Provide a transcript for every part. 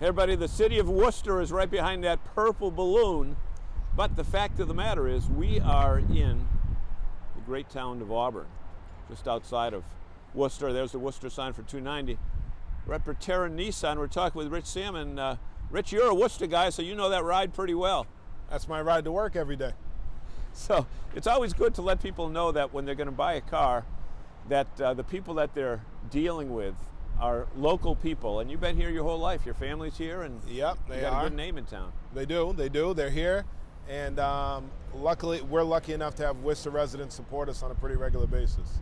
Hey everybody, the city of Worcester is right behind that purple balloon, but the fact of the matter is we are in the great town of Auburn, just outside of Worcester. There's the Worcester sign for 290. We're at Bertera Nissan. We're talking with Rich Salmon. Rich, you're a Worcester guy, so you know that ride pretty well. That's my ride to work every day. So it's always good to let people know that when they're going to buy a car, that the people that they're dealing with are local people, and you've been here your whole life. Your family's here, and yep, they you got a good name in town. They do. They're here, and luckily, we're lucky enough to have Worcester residents support us on a pretty regular basis.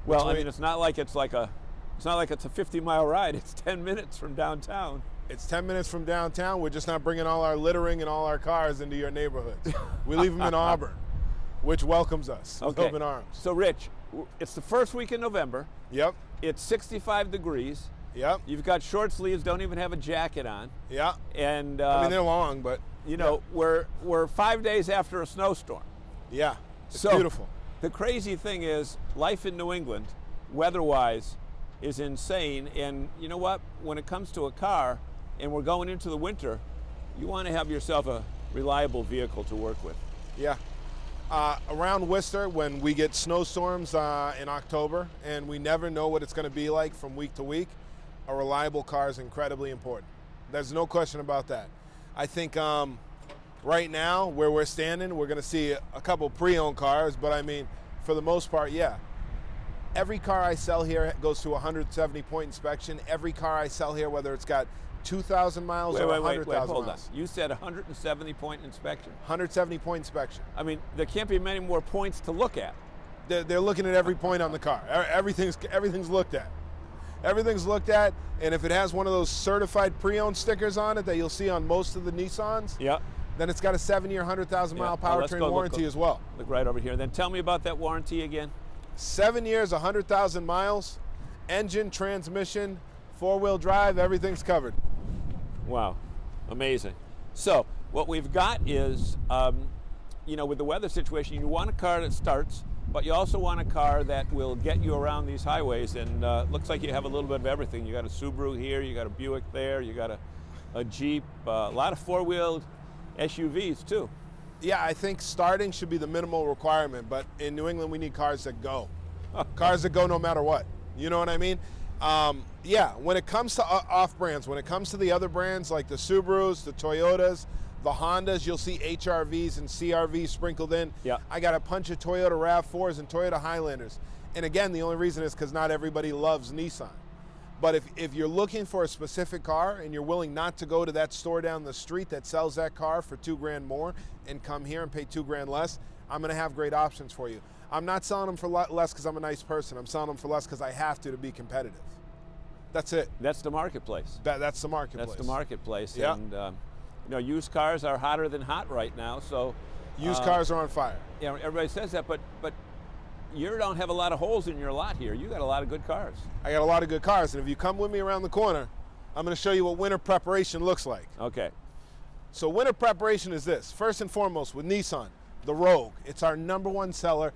Well, I mean, it's not like it's a 50-mile ride. It's 10 minutes from downtown. It's 10 minutes from downtown. We're just not bringing all our littering and all our cars into your neighborhoods. We leave them in Auburn, which welcomes us with open arms. So, Rich, it's the first week in November. Yep. It's 65 degrees. Yep. You've got short sleeves, don't even have a jacket on. Yeah. And I mean, they're long, but you know, we're 5 days after a snowstorm. Yeah. It's so beautiful. The crazy thing is, life in New England, weather-wise, is insane. And you know what? When it comes to a car, and we're going into the winter, you want to have yourself a reliable vehicle to work with. Yeah. Around Worcester, when we get snowstorms in October, and we never know what it's going to be like from week to week, a reliable car is incredibly important. There's no question about that. I think right now, where we're standing, we're going to see a couple pre-owned cars, but I mean, for the most part, yeah. Every car I sell here goes to a 170-point inspection. Every car I sell here, whether it's got 2,000 miles or 100,000 hold miles. on. You said 170-point inspection. 170-point inspection. I mean, there can't be many more points to look at. They're looking at every point on the car. Everything's looked at. Everything's looked at, and if it has one of those certified pre-owned stickers on it that you'll see on most of the Nissans, then it's got a 7-year, 100,000-mile powertrain warranty as well. Look right over here. Then tell me about that warranty again. 7 years, 100,000 miles, engine, transmission, 4-wheel drive, everything's covered. Wow, amazing. So what we've got is, you know, with the weather situation, you want a car that starts, but you also want a car that will get you around these highways, and looks like you have a little bit of everything. You got a Subaru here, you got a Buick there, you got a Jeep, a lot of 4-wheeled SUVs too. Yeah, I think starting should be the minimal requirement, but in New England we need cars that go. Cars that go no matter what. You know what I mean? Yeah, when it comes to off-brands, when it comes to the other brands like the Subarus, the Toyotas, the Hondas, you'll see HRVs and CRVs sprinkled in. Yeah. I got a bunch of Toyota RAV4s and Toyota Highlanders. And again, the only reason is because not everybody loves Nissan. But if you're looking for a specific car and you're willing not to go to that store down the street that sells that car for $2,000 more and come here and pay $2,000 less, I'm going to have great options for you. I'm not selling them for less because I'm a nice person. I'm selling them for less because I have to be competitive. That's it. That's the marketplace. That's the marketplace. That's the marketplace. Yeah. And you know, used cars are hotter than hot right now. So used cars are on fire. Yeah, everybody says that, but you don't have a lot of holes in your lot here. You got a lot of good cars. I got a lot of good cars, and if you come with me around the corner, I'm going to show you what winter preparation looks like. Okay. So winter preparation is this. First and foremost, with Nissan, the Rogue. It's our #1 seller.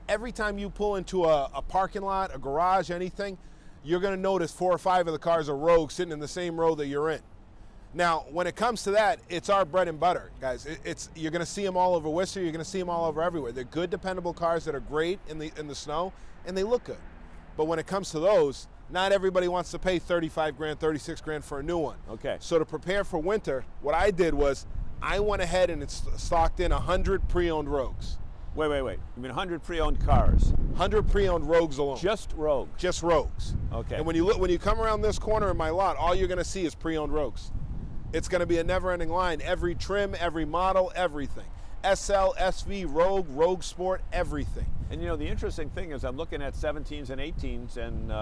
Every time you pull into a parking lot, a garage, anything, you're going to notice 4 or 5 of the cars are Rogue sitting in the same row that you're in. Now, when it comes to that, it's our bread and butter, guys. You're going to see them all over Worcester. You're going to see them all over everywhere. They're good, dependable cars that are great in the snow, and they look good. But when it comes to those, not everybody wants to pay $35,000, $36,000 for a new one. Okay. So to prepare for winter, what I did was I went ahead and stocked in 100 pre-owned Rogues. Wait. You mean 100 pre-owned cars? 100 pre-owned Rogues alone. Just Rogues? Just Rogues. Okay. And when you come around this corner in my lot, all you're going to see is pre-owned Rogues. It's going to be a never-ending line. Every trim, every model, everything. SL, SV, Rogue, Rogue Sport, everything. And you know, the interesting thing is I'm looking at 17s and 18s, and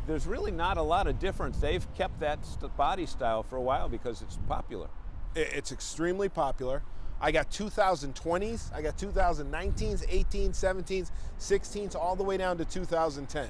there's really not a lot of difference. They've kept that body style for a while because it's popular. It's extremely popular. I got 2020s, I got 2019s, 18s, 17s, 16s, all the way down to 2010.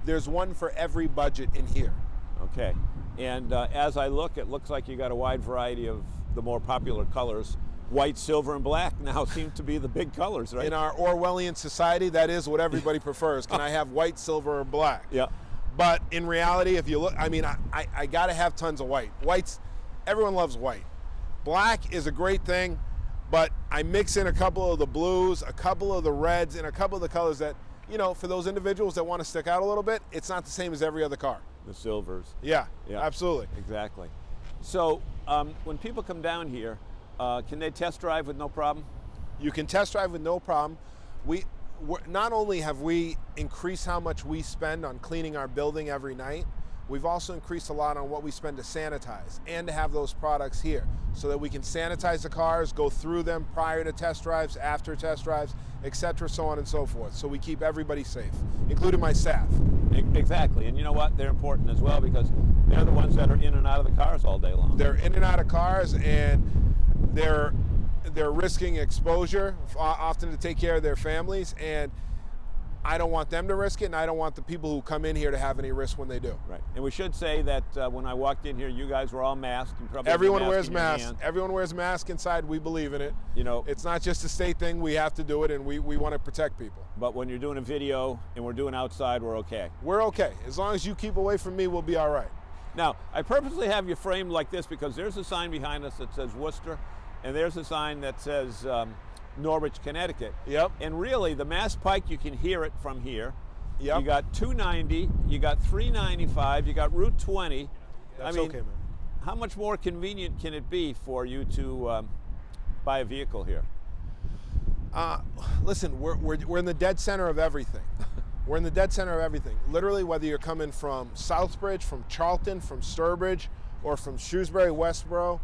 There's one for every budget in here. Okay. And as I look, it looks like you got a wide variety of the more popular colors. White, silver, and black now seem to be the big colors, right? In our Orwellian society, that is what everybody prefers. Can I have white, silver, or black? Yeah. But in reality, if you look, I mean, I got to have tons of white. Whites, everyone loves white. Black is a great thing, but I mix in a couple of the blues, a couple of the reds, and a couple of the colors that, you know, for those individuals that want to stick out a little bit, it's not the same as every other car. The silvers. Yeah, Yeah. absolutely. Exactly. So when people come down here, can they test drive with no problem? You can test drive with no problem. Not only have we increased how much we spend on cleaning our building every night, we've also increased a lot on what we spend to sanitize and to have those products here so that we can sanitize the cars, go through them prior to test drives, after test drives, etc., so on and so forth. So we keep everybody safe, including my staff. Exactly, and you know what? They're important as well because they're the ones that are in and out of the cars all day long. They're in and out of cars, and they're risking exposure often to take care of their families, and I don't want them to risk it, and I don't want the people who come in here to have any risk when they do. Right, and we should say that when I walked in here, you guys were all masked. You probably Everyone wears masks. Everyone wears masks inside. We believe in it. You know, it's not just a state thing. We have to do it, and we want to protect people. But when you're doing a video and we're doing outside, we're okay. We're okay. As long as you keep away from me, we'll be all right. Now, I purposely have you framed like this because there's a sign behind us that says Worcester, and there's a sign that says Norwich, Connecticut. Yep. And really, the Mass Pike, you can hear it from here. Yep. You got 290, you got 395, you got Route 20. That's I mean, okay, man. How much more convenient can it be for you to buy a vehicle here? Listen, we're in the dead center of everything. We're in the dead center of everything. Literally, whether you're coming from Southbridge, from Charlton, from Sturbridge, or from Shrewsbury, Westboro,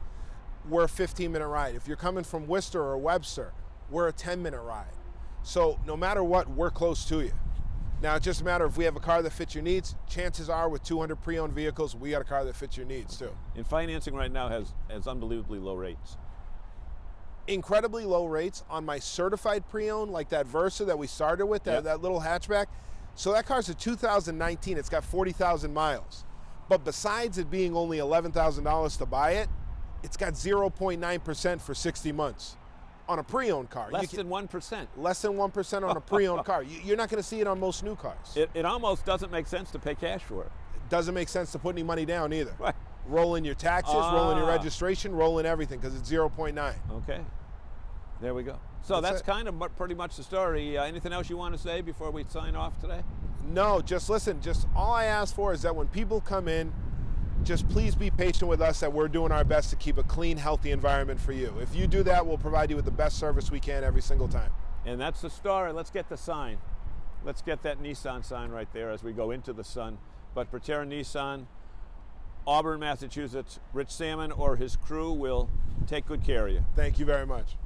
we're a 15-minute ride. If you're coming from Worcester or Webster, we're a 10-minute ride. So no matter what, we're close to you. Now, it's just a matter of if we have a car that fits your needs. Chances are with 200 pre-owned vehicles, we got a car that fits your needs too. And financing right now has unbelievably low rates. Incredibly low rates on my certified pre-owned, like that Versa that we started with, that little hatchback. So that car's a 2019, it's got 40,000 miles. But besides it being only $11,000 to buy it, it's got 0.9% for 60 months. On a pre-owned car. Less than 1%. Less than 1% on a pre-owned car. You're not going to see it on most new cars. It almost doesn't make sense to pay cash for it. It doesn't make sense to put any money down either. Right. Roll in your taxes, roll in your registration, roll in everything because it's 0.9. Okay. There we go. So that's kind of pretty much the story. Anything else you want to say before we sign off today? No, just listen. Just all I ask for is that when people come in, just please be patient with us that we're doing our best to keep a clean, healthy environment for you. If you do that, we'll provide you with the best service we can every single time. And that's the story. Let's get the sign. Let's get that Nissan sign right there as we go into the sun. But Bertera Nissan, Auburn, Massachusetts, Rich Salmon or his crew will take good care of you. Thank you very much.